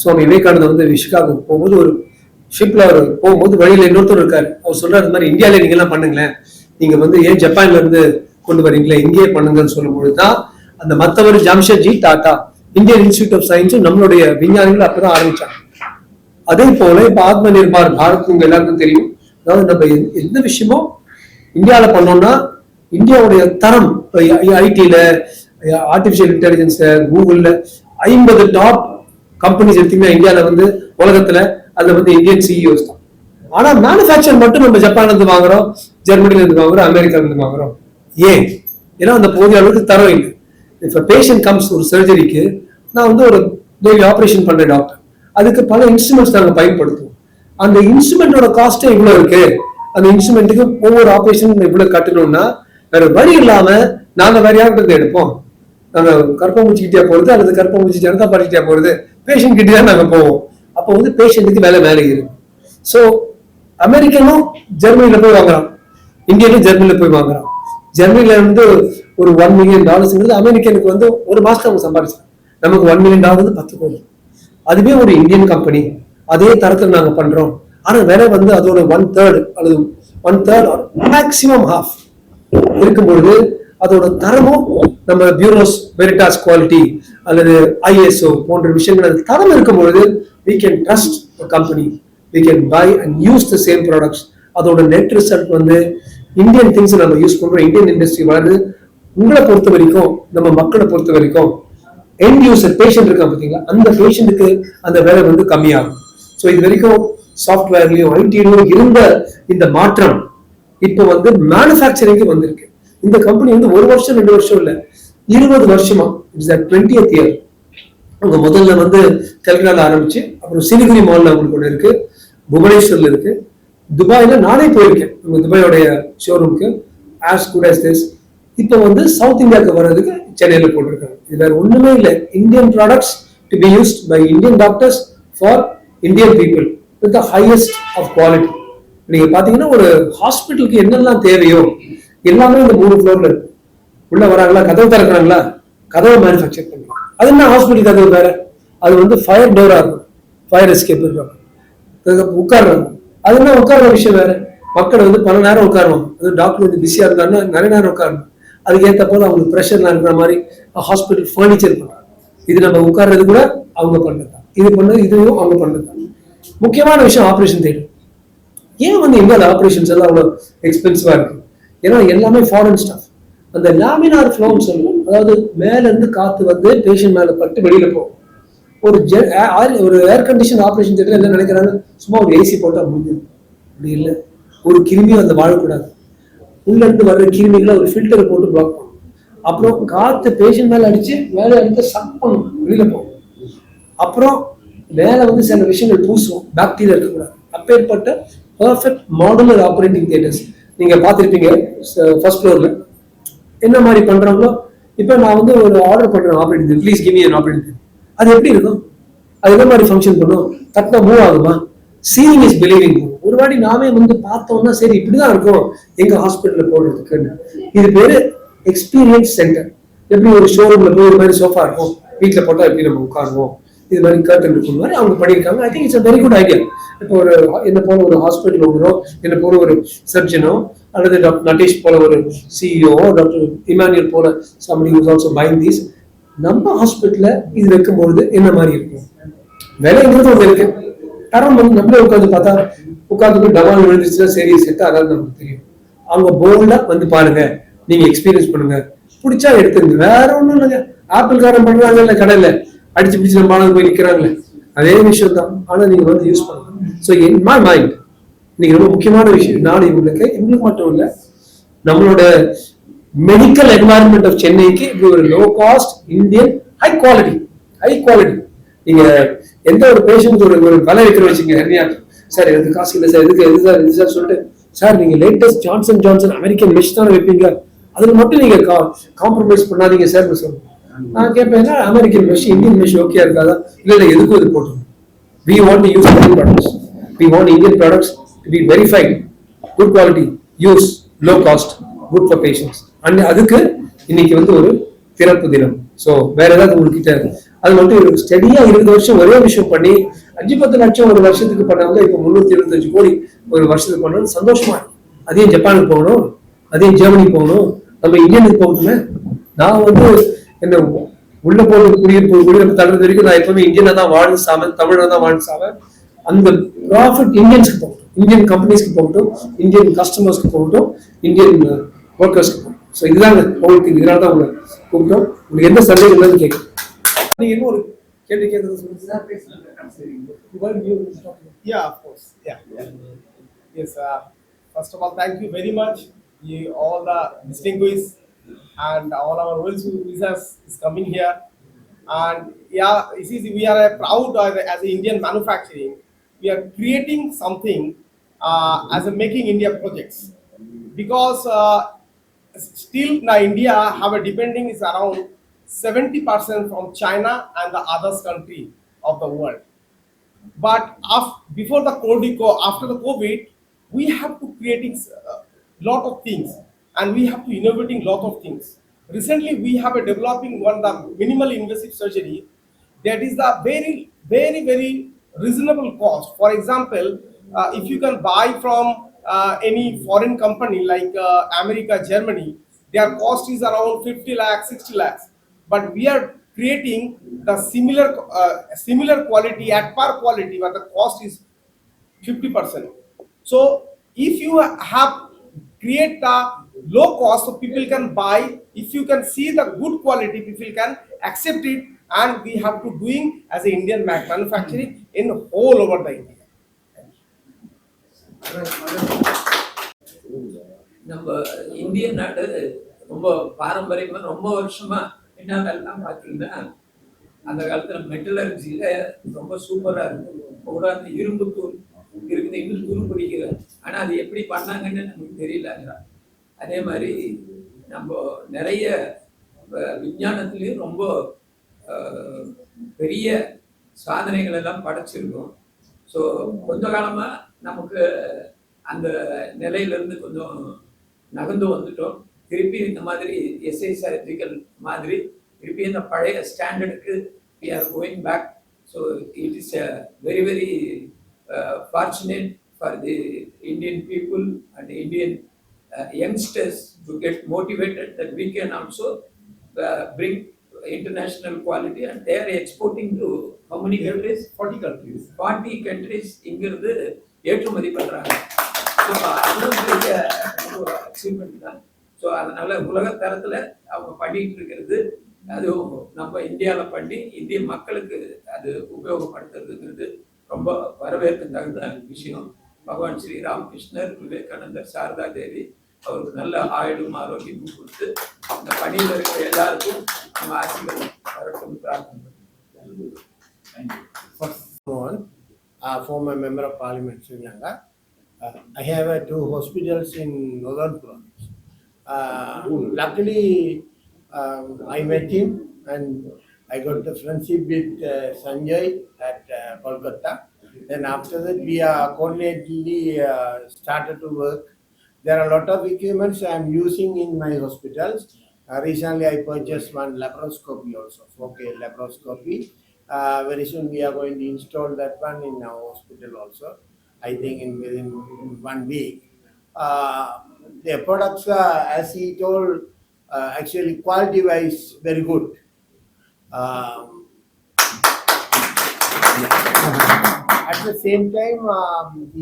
சுவாமி விவேகானந்தர் வந்து சிகாகோ போகும்போது ஒரு ஷிப்ல அவர் போகும்போது வழியில இன்னொருத்தர் இருக்காரு. அவர் சொல்றாரு, இந்த மாதிரி இந்தியாவில நீங்க எல்லாம் பண்ணுங்களேன், நீங்க வந்து ஏன் ஜப்பான்ல இருந்து கொண்டு வரீங்களே, இங்கேயே பண்ணுங்கன்னு சொல்லும்போதுதான் அந்த மற்றவர் Jamsetji Tata Indian Institute of சயின்ஸும் நம்மளுடைய விஞ்ஞானிகள் அப்பதான் ஆரம்பிச்சாங்க. அதே போல இப்ப ஆத்ம நிர்பார் பாரத் உங்க எல்லாருக்கும் தெரியும். அதாவது நம்ம எந்த விஷயமும் இந்தியாவில பண்ணோம்னா இந்தியாவுடைய தரம், ஐடில, ஆர்டிபிஷியல் இன்டெலிஜென்ஸ்ல, கூகுள்ல 50 டாப் கம்பெனிஸ் எடுத்தீங்கன்னா இந்தியாவில வந்து உலகத்துல அதுல வந்து இந்தியன் சிஇஓஸ் தான். ஆனா மேனுஃபேக்சர் மட்டும் நம்ம ஜப்பான்ல இருந்து வாங்குறோம், ஜெர்மனில இருந்து வாங்குறோம், அமெரிக்கால இருந்து வாங்குறோம். ஏன்? ஏன்னா அந்த போதிய அளவுக்கு தரம் இல்லை. இப்ப பேஷண்ட் கம்ஸ் ஒரு சர்ஜரிக்கு, நான் வந்து ஒரு ஆபரேஷன் பண்ற டாக்டர், அதுக்கு பல இன்ஸ்ட்ருமெண்ட்ஸ் நாங்க பயன்படுத்துவோம். அந்த இன்ஸ்ட்ருமெண்டோட காஸ்டே இவ்வளவு இருக்கு. அந்த இன்ஸ்ட்ருமெண்ட்டுக்கு ஒவ்வொரு ஆபரேஷன் இவ்வளவு கட்டணும்னா வேற வழி இல்லாம நாங்க வேற யார்கிட்ட எடுப்போம்? நாங்க கற்பமூச்சிக்கிட்டே போறது அல்லது கற்பமூச்சி ஜனதா பார்ட்டிக்கிட்டே போறது, பேஷண்ட் கிட்டே தான் நாங்க போவோம். அப்போ வந்து பேஷண்ட்டுக்கு வேலை இருக்கு. ஸோ அமெரிக்கனும் ஜெர்மனில போய் வாங்குறான், இந்தியனும் ஜெர்மனில போய் வாங்குறான். ஜெர்மனில இருந்து ஒரு $1 மில்லியன் அமெரிக்கனுக்கு வந்து ஒரு மாசத்துல அவங்க சம்பாதிச்சாங்க. நமக்கு $1 மில்லியன் 10 கோடி. அதுவே ஒரு இந்தியன் கம்பெனி, அதே தரத்தில் நாங்க பண்றோம். ஆனா விலை வந்து அதோட 1/3 அல்லது 1/3 மேக்சிமம் ஹாஃப் இருக்கும்பொழுது அதோட தரமும் நம்ம பியூரோஸ் வெரிட்டாஸ் குவாலிட்டி அல்லது ISO போன்ற விஷயங்கள் தரம் இருக்கும்பொழுது we can trust the company, we can buy and use the same products. அதோட நெட் ரிசல்ட் வந்து இந்தியன் திங்ஸ் நம்ம யூஸ் பண்றோம், இந்தியன் இண்டஸ்ட்ரி வருது. உங்களை பொறுத்த வரைக்கும், நம்ம மக்களை பொறுத்த வரைக்கும், எண்ட் யூசர் பேஷண்ட் இருக்கா பார்த்தீங்களா, அந்த பேஷண்ட்டுக்கு அந்த வேலை வந்து கம்மியாகும். ஸோ இது வரைக்கும் சாஃப்ட்வேர்லயும் ஐடிலையும் இருந்த இந்த மாற்றம் இப்போ வந்து மேனுஃபேக்சரிங்க்கு வந்திருக்கு. இந்த கம்பெனி வந்து 1 வருஷம் 2 வருஷம் இல்ல, 20 வருஷமா, இட்ஸ் 20th இயர். அவங்க முதல்ல வந்து கல்கட்டால ஆரம்பிச்சு, அப்புறம் சிலிகுரி மால்ல அவங்களுக்கு ஒன்று இருக்கு, புவனேஸ்வர்ல இருக்கு, துபாயில நானே போயிருக்கேன் உங்க துபாயோடைய ஷோரூமுக்கு. ஆஸ் குட் ஆஸ் திஸ் இப்போ வந்து சவுத் இந்தியாவுக்கு வர்றதுக்கு சென்னையில போட்டிருக்காங்க. இது வேற ஒண்ணுமே இல்லை, Indian products to be used by Indian doctors for Indian people with the highest of quality. நீங்க பாத்தீங்கன்னா ஒரு ஹாஸ்பிட்டலுக்கு என்னெல்லாம் தேவையோ எல்லாமே இந்த 3 ஃப்ளோர்ல இருக்கு. உள்ள வராங்களா, கதவு திறக்கிறாங்களா, கதவை மேனுஃபேக்சர் பண்றாங்க. அது என்ன ஹாஸ்பிட்டல் கதவு வேற, அது வந்து ஃபயர் டோரா இருக்கும், ஃபயர் எஸ்கேப் இருக்கும், உட்கார்றாங்க. அது என்ன உட்கார்ற விஷயம் வேற. மக்கள் வந்து பல நேரம் உட்காருவாங்க, அது டாக்டர் வந்து பிஸியா இருந்தாருன்னா நிறைய நேரம் உட்காரணும். அதுக்கேற்ற போது அவங்களுக்கு ப்ரெஷர்ல இருக்கிற மாதிரி ஹாஸ்பிட்டல் ஃபர்னிச்சர் பண்றாங்க. இது நம்ம உட்கார்றது கூட அவங்க பண்ணதான், இது பண்ணது இதுவும் அவங்க பண்ணதான். முக்கியமான விஷயம் ஆப்ரேஷன் தேட்டர். ஏன் வந்து இந்தியாவில் ஆப்ரேஷன்ஸ் எல்லாம் அவ்வளோ எக்ஸ்பென்சிவா இருக்கு? ஏன்னா எல்லாமே ஃபாரின் ஸ்டாஃப். அந்த லாமினார் ஃப்ளோன்னு சொல்லுவோம், அதாவது மேல இருந்து காத்து வந்து பேஷண்ட் மேல பட்டு வெளியில போகும். ஒரு ஏர் கண்டிஷன் ஆப்ரேஷன் தியேட்டர் என்ன நினைக்கிறாங்க, சும்மா ஒரு ஏசி போட்டா முடிஞ்சிடும். அப்படி இல்லை, ஒரு கிருமியும் அந்த வாழக்கூடாது. உள்ள இருந்து வர்ற கிருமிகளை ஒரு ஃபில்டரை போட்டு பிளாக் பண்ணும். அப்புறம் காத்து பேஷண்ட் மேல அடிச்சு மேல இருந்து சக் பண்ணும், வெளியில போகும். அப்புறம் மேல வந்து சில விஷயங்கள் பூசுவோம், பாக்டீரியா இருக்கக்கூடாது. அப்பேற்பட்ட பர்ஃபெக்ட் மாடுலர் ஆப்ரேட்டிங் தியேட்டர்ஸ் நீங்க பார்த்துருப்பீங்க ஃபர்ஸ்ட் ஃப்ளோர்ல என்ன மாதிரி பண்றாங்களோ. இப்போ நான் வந்து ஒரு ஆர்டர் பண்றேன் operating, please give me an operating. அது எப்படி இருக்கும், அது என்ன மாதிரி ஃபங்க்ஷன் பண்ணும், தட்டா மூவ் ஆகுமா? Seeing is believing. ஒரு வாட்டி நாமே வந்து பார்த்தோம்னா சரி இப்படிதான் இருக்கும் எங்க ஹாஸ்பிட்டல்ல போடுறதுக்குன்னு. இது பேரு எக்ஸ்பீரியன்ஸ் சென்டர். எப்படி ஒரு ஷோரூம்ல போய் ஒரு மாதிரி சோஃபா இருக்கும், வீட்டில் போட்டா எப்படி நம்ம உட்காருவோம், இது மாதிரி கர்டன் இருக்கும் மாதிரி அவங்க பண்ணியிருக்காங்க. I think it's a very good idea. இப்போ ஒரு என்ன போல ஒரு ஹாஸ்பிட்டல் ஓனரோ, என்ன போல ஒரு சர்ஜனோ, அல்லது டாக்டர் நட்டேஷ் போல ஒரு சிஇஓ, டாக்டர் இமானுவேல் போல somebody who is also buying these, நம்ம ஹாஸ்பிட்டல்ல இது வைக்கும்பொழுது என்ன மாதிரி இருக்கும்? விலைங்கிறது ஒன்று இருக்கு, தரம் வந்து நம்மளே உட்காந்து பார்த்தா உட்காந்து டவால் விழுந்துச்சுன்னா சரி செட் ஆகாது நமக்கு தெரியும். அவங்க போல்டா வந்து பாருங்க, நீங்க எக்ஸ்பீரியன்ஸ் பண்ணுங்க, பிடிச்சா எடுத்துங்க. வேற ஒண்ணும் இல்லைங்க, ஆப்பிள் காரம் பண்றாங்க இல்ல கடையில அடிச்சு பிடிச்சு நம்ம போய் நிக்கிறாங்களே, அதே விஷயம் தான். ஆனா நீங்க வந்து யூஸ் பண்ணுங்க. ஸோ இன் மை மைண்ட் இன்னைக்கு ரொம்ப முக்கியமான விஷயம், நான் எங்களுக்கு மட்டும் இல்லை, நம்மளோட மெடிக்கல் என்வாயன்மெண்ட் ஆஃப் சென்னைக்கு இப்படி ஒரு low cost Indian high quality. நீங்க எந்த ஒரு பேஷண்ட் ஒரு விலை வைக்கிற வச்சுங்க, சார் எனக்கு காசு இல்லை சார், எதுக்கு எது சார் இது சார் சொல்லிட்டு, சார் நீங்க லேட்டஸ்ட் ஜான்சன் அமெரிக்கன் மெஷ் தானே வைப்பீங்க, அதுல மட்டும் நீங்க காம்ப்ரமைஸ் பண்ணாதீங்க சார் சொல்லுங்க. நான் கேட்பேன், American mesh Indian mesh okay இருக்காதா? இல்லை எதுக்கும் இது போட்டோம். We want to use Indian products. We want Indian products to be verified, good quality, use, low cost, good for patients. And அதுக்கு இன்னைக்கு வந்து ஒரு பிறப்பு தினம். ஸோ வேற ஏதாவது உங்ககிட்ட அது மட்டும் ஸ்டெடியா 20 வருஷம் ஒரே விஷயம் பண்ணி 5-10 லட்சம் ஒரு வருஷத்துக்கு பண்ணவங்க இப்போ 325 கோடி ஒரு வருஷத்துக்கு பண்ணணும். சந்தோஷமா இருக்கு. அதையும் ஜப்பானுக்கு போகணும், அதையும் ஜெர்மனி போகணும், நம்ம இந்தியனுக்கு போகணுமே. நான் வந்து என்ன உள்ள போட்டு குடியிருப்பு தள்ளுறது வரைக்கும் நான் எப்பவுமே இந்தியனா தான் வாழ்ந்து சாவேன், தமிழனா தான் வாழ்ந்து சாவேன். அந்த ப்ராஃபிட் இந்தியன்ஸ்க்கு போகட்டும், இந்தியன் கம்பெனிஸ்க்கு போகட்டும், இந்தியன் கஸ்டமர்ஸ்க்கு போகட்டும், இந்தியன் ஒர்க்கர்ஸ்க்கு போகட்டும். ஸோ இதுதான் உங்களுக்கு இதனால தான் உங்களை கூப்பிட்டோம். உங்களுக்கு எந்த சந்தேகம் இல்லைன்னு கேட்கும். நீங்க இன்னும் ஒரு கேள்வி கேட்கறது சொல்லுங்க. Yeah, of course. Yeah. Yes. First of all, thank you very much. All the distinguished and all our well-wishers is coming here. And yeah, you see, we are proud as an Indian manufacturing. We are creating something as a Making India projects, because still now India have a depending is around 70% from China and the others country of the world. But before the COVID, after the COVID, we have to creating lot of things, and we have to innovating lot of things. Recently, we have a developing one the minimal invasive surgery that is the very reasonable cost. For example, if you can buy from any foreign company like America, Germany, their cost is around 50 lakhs, 60 lakhs. But we are creating the similar quality at par quality, but the cost is 50%. So if you have create the low cost, so people can buy. If you can see the good quality, people can accept it, and we have to doing as a Indian manufacturing in whole over the India. நம்ம இந்திய நாடு ரொம்ப பாரம்பரியமா ரொம்ப வருஷமா என்னெல்லாம் பார்த்தீங்கன்னா, அந்த காலத்துல மெட்டலர்ஜியில ரொம்ப சூப்பரா இருக்கும். கூட அந்த இரும்பு தூள் இருக்குது, இன்னும் துரு பிடிக்கிற. ஆனா அது எப்படி பண்ணாங்கன்னு நமக்கு தெரியல. அதே மாதிரி நம்ம நிறைய விஞ்ஞானத்திலையும் ரொம்ப பெரிய சாதனைகள் எல்லாம் படைச்சிருக்கோம். ஸோ கொஞ்ச காலமா நமக்கு அந்த நிலையிலிருந்து கொஞ்சம் நகர்ந்து வந்துட்டோம். திருப்பி இந்த மாதிரி எஸ்ஐ சர்ஜிக்கல் மாதிரி திருப்பி இந்த பழைய ஸ்டாண்டர்டுக்கு we are going back. So it is a very fortunate for the Indian people and the Indian youngsters to get motivated that we can also bring international quality, and they are exporting to how many countries? 40 countries. 40 countries இங்கிருந்து ஏற்றுமதி பண்றாங்க. So அதுவும் பெரிய achievement தான். So அதனால உலக தரத்துல அவங்க பண்ணிட்டு இருக்கிறது, அதுவும் நம்ம இந்தியாவில் பண்ணி இந்திய மக்களுக்கு அது உபயோகப்படுத்துறதுங்கிறது ரொம்ப வரவேற்கத்தகுந்த விஷயம். பகவான் ஸ்ரீ ராமகிருஷ்ணர், விவேகானந்தர், சாரதா தேவி அவருக்கு நல்ல ஆயுளும் ஆரோக்கியமும் கொடுத்து இந்த பணியில் இருக்கிற எல்லாருக்கும் நம்ம ஆசீர்வாதம் வரட்டும் பிரார்த்தனை. Former member of Parliament, Sri Lanka. I have 2 hospitals in northern province. Luckily, I met him and I got the friendship with Sanjay at Kolkata. Then after that, we are coordinatedly started to work. There are a lot of equipments I am using in my hospitals. Recently, I purchased one laparoscopy also, 4K laparoscopy. Very soon, we are going to install that one in our hospital also. I think within 1 week. Their products are, as he told, actually quality-wise very good. At the same time,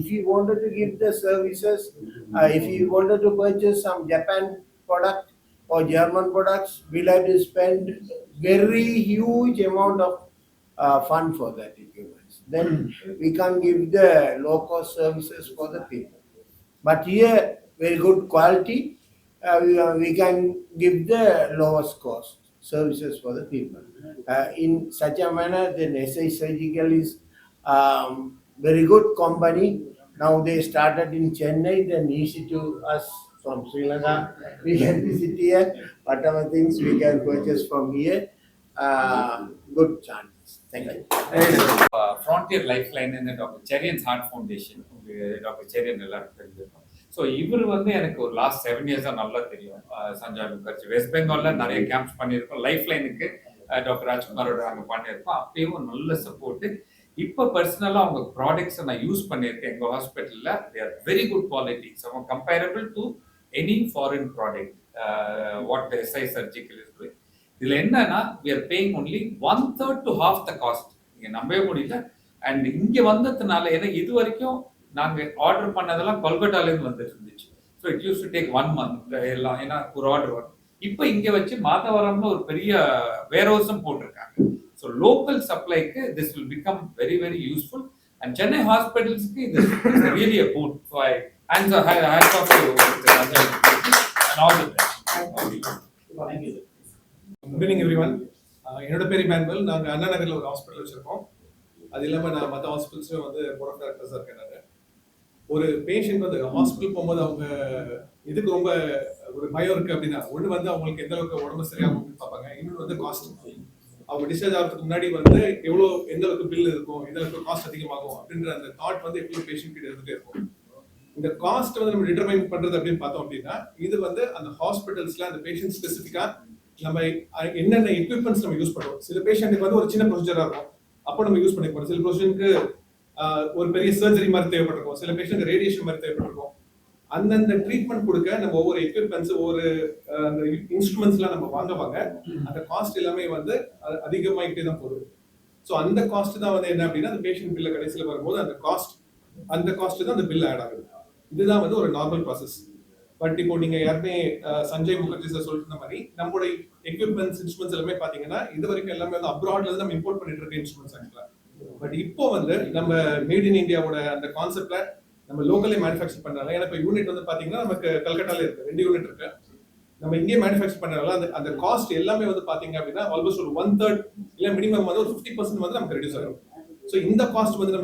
if you wanted to give the services, if you wanted to purchase some Japan product or German products, we'll have to spend very huge amount of fund for that equipment. Then we can't give the low-cost services for the people. But here, very good quality, we can give the lowest cost services for the people. In such a manner, then SI Surgical is very good company. Now they started in Chennai, then easy to us from Sri Lanka. We can visit here, whatever things we can purchase from here. Good chances. Thank you. Frontier Lifeline and Dr. Cherian's Heart Foundation. Dr. Cherian எல்லாரும் தெரிஞ்சிருக்கோம். So இவர் வந்து எனக்கு ஒரு last 7 இயர்ஸாக நல்லா தெரியும். Sanjay Mukherjee west பெங்காலில் நிறைய கேம்ப்ஸ் பண்ணியிருக்கோம். லைஃப் லைனுக்கு டாக்டர் ராஜ்குமாரோட அங்கே பண்ணியிருக்கோம். அப்பயும் நல்ல சப்போர்ட்டு. இப்போ பர்சனலாக அவங்க ப்ராடக்ட்ஸை நான் யூஸ் பண்ணியிருக்கேன் எங்கள் ஹாஸ்பிட்டலில். They are very good quality. So comparable to any foreign product what SI surgical is doing. இதில் என்னன்னா we are paying only 1/3 to half the cost. நீங்கள் நம்பவே முடியல. அண்ட் இங்கே வந்ததுனால ஏன்னா இது வரைக்கும் நாங்கள் ஆர்டர் பண்ணதெல்லாம் கொல்கட்டாலேருந்து வந்துட்டு இருந்துச்சு. So it use to take 1 month எல்லாம், ஏன்னா ஒரு ஆர்டர் வரும். இப்போ இங்கே வச்சு மாதவரம்னு ஒரு பெரிய வேர்ஹவுஸும் போட்டிருக்காங்க. ஸோ லோக்கல் சப்ளைக்கு this will become very very useful. And Chennai ஹாஸ்பிட்டல்ஸ்க்கு இது really a boon. So I hands off to and all the best. Good evening everyone. என்னோட பேர் இமானுவல். நாங்கள் அண்ணா நகரில் ஒரு ஹாஸ்பிட்டல் வச்சிருக்கோம். அது இல்லாமல் நான் மற்ற ஹாஸ்பிட்டல்ஸும் வந்து போர்ட் ஆஃப் டைரக்டர்ஸாக இருக்கேன். நான் ஒரு பேஷண்ட் வந்து ஹாஸ்பிட்டல் போகும்போது அவங்க இதுக்கு ரொம்ப ஒரு பயம் இருக்கு அப்படின்னா, ஒன்று வந்து அவங்களுக்கு எந்த அளவுக்கு உடம்பு சரியாகும் அப்படின்னு பார்ப்பாங்க. இன்னொன்று வந்து காஸ்ட். அவங்க டிஸ்சார்ஜ் ஆகிறதுக்கு முன்னாடி வந்து எந்த அளவுக்கு பில் இருக்கும், எந்த அளவுக்கு காஸ்ட் அதிகமாகும் அப்படின்ற அந்த தாட் வந்து எப்பவும் பேஷண்ட் கிட்ட இருந்துட்டே இருக்கும். இந்த காஸ்ட் வந்து நம்ம டிட்டர்மைன் பண்றது அப்படின்னு பார்த்தோம் அப்படின்னா, இது வந்து அந்த ஹாஸ்பிட்டல்ஸ்ல அந்த பேஷண்ட் ஸ்பெசிஃபிக்கா நம்ம என்னென்ன எக்யூப்மெண்ட்ஸ் நம்ம யூஸ் பண்ணுவோம். சில பேஷண்ட்டுக்கு வந்து ஒரு சின்ன ப்ரொசீஜரா இருக்கும், அப்போ நம்ம யூஸ் பண்ணிப்போம். சில ப்ரொசீஜருக்கு ஒரு பெரிய சர்ஜரி மாதிரி தேவைப்பட்டிருக்கும், சில பேஷண்ட் ரேடியேஷன் மாதிரி தேவைப்பட்டிருக்கும். அந்தந்த ட்ரீட்மெண்ட் கொடுக்க நம்ம ஒவ்வொரு எக்யூப்மெண்ட்ஸ் ஒவ்வொரு அந்த இன்ஸ்ட்ருமெண்ட்ஸ்லாம் நம்ம வாங்க அந்த காஸ்ட் எல்லாமே வந்து அதிகமாகிட்டே தான் போகுது. ஸோ அந்த காஸ்ட் தான் வந்து என்ன அப்படின்னா, அந்த பேஷண்ட் பில்ல கடைசியில் வரும்போது அந்த காஸ்ட் தான் அந்த பில் ஆட் ஆகுது. இதுதான் வந்து ஒரு நார்மல் ப்ராசஸ். பட் இப்போ நீங்க யாருமே சஞ்சய் முகர்ஜி சார் சொல்ற மாதிரி நம்மளோட எக்யூப்மெண்ட்ஸ் இன்ஸ்ட்ருமெண்ட்ஸ் எல்லாமே பாத்தீங்கன்னா இது வரைக்கும் எல்லாமே வந்து அப்ராட்ல இருந்து நம்ம இம்போர்ட் பண்ணிட்டு இருக்க இன்ஸ்ட்ருமெண்ட்ஸ் ஆக்சுவலா. பட் இப்போ வந்து நம்ம மேட் இன் இந்தியாவோட அந்த கான்செப்ட்ல நம்ம லோக்கலே மேனுஃபேக்சர் பண்றாங்க. ஏன்னா இப்போ யூனிட் வந்து பாத்தீங்கன்னா நமக்கு கல்கட்டால இருக்கு, 2 யூனிட் இருக்கு. நம்ம இங்கே மேனுஃபேக்சர் பண்றதுனால அந்த காஸ்ட் எல்லாமே வந்து பாத்தீங்க அப்படின்னா ஆல்மோஸ்ட் ஒரு 1/3 இல்ல மினிமம் வந்து ஒரு 50% வந்து நமக்கு ரெடியூஸ் ஆகும். ஸோ இந்த காஸ்ட் வந்து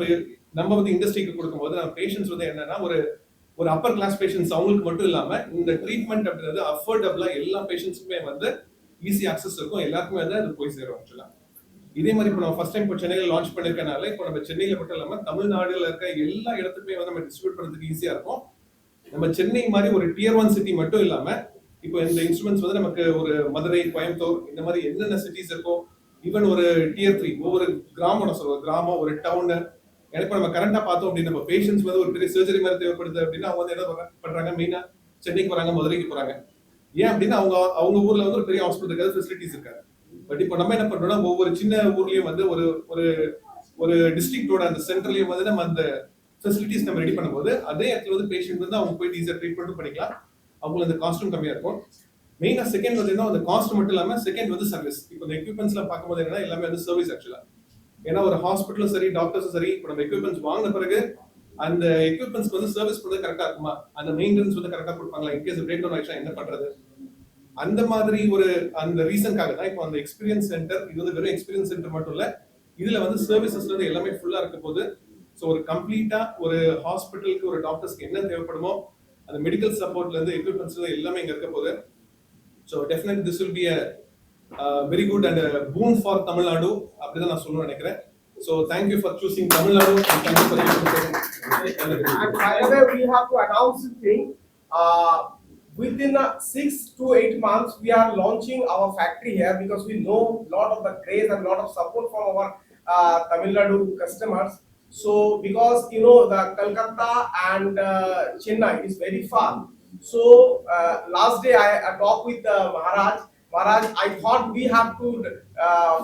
நம்ம வந்து இண்டஸ்ட்ரிக்கு கொடுக்கும்போது நம்ம பேஷண்ட்ஸ் வந்து என்னன்னா ஒரு அப்பர் கிளாஸ் பேஷண்ட்ஸ் அவங்களுக்கு மட்டும் இல்லாம இந்த ட்ரீட்மெண்ட் அப்படின்றது அஃபோர்டபுளா எல்லா பேஷண்ட்ஸுக்குமே வந்து ஈஸி ஆக்சஸ் இருக்கும், எல்லாருக்குமே வந்து அது போய் சேரும் ஆக்சுவலா. இதே மாதிரி இப்போ நம்ம ஃபர்ஸ்ட் டைம் இப்போ சென்னையில் லான்ச் பண்ணிருக்கனால இப்போ நம்ம சென்னையில மட்டும் இல்லாம தமிழ்நாடுல இருக்க எல்லா இடத்துக்குமே வந்து நம்ம டிஸ்ட்ரிபியூட் பண்றதுக்கு ஈஸியா இருக்கும். நம்ம சென்னை மாதிரி ஒரு டியர் 1 சிட்டி மட்டும் இல்லாம இப்போ இந்த இன்ஸ்ட்ருமெண்ட்ஸ் வந்து நமக்கு ஒரு மதுரை, கோயம்புத்தூர் இந்த மாதிரி என்னென்ன சிட்டிஸ் இருக்கோ, ஈவன் ஒரு டியர் 3 ஒவ்வொரு கிராமம் ஒரு டவுன். இப்போ நம்ம கரண்டா பார்த்தோம் அப்படின்னு நம்ம பேஷண்ட்ஸ் வந்து ஒரு பெரிய சர்ஜரி மாதிரி தேவைப்படுது அப்படின்னா அவங்க வந்து என்ன பண்றாங்க, மெயினா சென்னைக்கு வராங்க, மதுரைக்கு போறாங்க. ஏன் அப்படின்னா அவங்க ஊர்ல வந்து ஒரு பெரிய ஹாஸ்பிட்டல் இருக்காது, ஃபெசிலிட்டிஸ் இருக்காது. பட் இப்போ நம்ம என்ன பண்றோம்னா ஒவ்வொரு சின்ன ஊர்லயும் வந்து ஒரு டிஸ்ட்ரிக்டோட அந்த சென்டர்லயும் வந்து நம்ம அந்த ஃபெசிலிட்டிஸ் நம்ம ரெடி பண்ணும்போது அதே இடத்துல வந்து பேஷண்ட் வந்து அவங்க போய் ஈஸியாக ட்ரீட்மெண்ட்டும் பண்ணிக்கலாம், அவங்களுக்கு அந்த காஸ்ட்டும் கம்மியா இருக்கும். மெயினா செகண்ட் வந்து அந்த காஸ்ட் மட்டும் இல்லாம செகண்ட் வந்து சர்வீஸ். இப்போ இந்த எக்யூப்மெண்ட்ஸ்லாம் பார்க்கும்போது என்னன்னா எல்லாமே வந்து சர்வீஸ் ஆக்சுவலா. ஏன்னா ஒரு ஹாஸ்பிட்டலும் சரி டாக்டர்ஸும் சரி இப்போ நம்ம எக்யூப்மெண்ட்ஸ் வாங்கின பிறகு அந்த எக்யூப்மெண்ட்ஸ்க்கு வந்து சர்வீஸ் பண்ணது கரெக்டா இருக்குமா, அந்த மெயின்டெனன்ஸ் வந்து கரெக்டா கொடுப்பாங்களா, இன்கேஸ் பிரேக் டவுன் ஆயிடுச்சா என்ன பண்றது, அந்த மாதிரி அந்த ரீசன்காக தான் இப்போ அந்த எக்ஸ்பீரியன்ஸ் சென்டர். இது வந்து வெறும் எக்ஸ்பீரியன்ஸ் சென்டர் மட்டும் இல்ல, இதுல வந்து சர்வீசஸ்ல இருந்து எல்லாமே ஃபுல்லா இருக்க போது. ஸோ ஒரு கம்ப்ளீட்டா ஒரு ஹாஸ்பிட்டலுக்கு ஒரு டாக்டர்ஸ்க்கு என்ன தேவைப்படுமோ அந்த மெடிக்கல் சப்போர்ட்ல இருந்து எக்யூப்மெண்ட்ஸ் எல்லாமே இங்க இருக்க போது. So definitely this will be very good and a boon for Tamil Nadu அப்படிதான் நான் சொல்லணும்னு நினைக்கிறேன். So thank you for choosing Tamil Nadu and thank you for and by the way we have to announce the thing, within 6 to 8 months we are launching our factory here because we know lot of the craze and lot of support from our Tamil Nadu customers. So because you know the Kolkata and Chennai is very far. So last day I talked with Maharaj, I thought we have to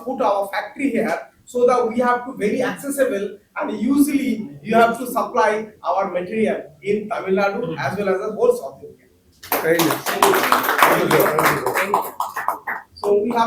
put our factory here so that we have to very accessible and usually you have to supply our material in Tamil Nadu as well as the whole South India. Very nice. So we have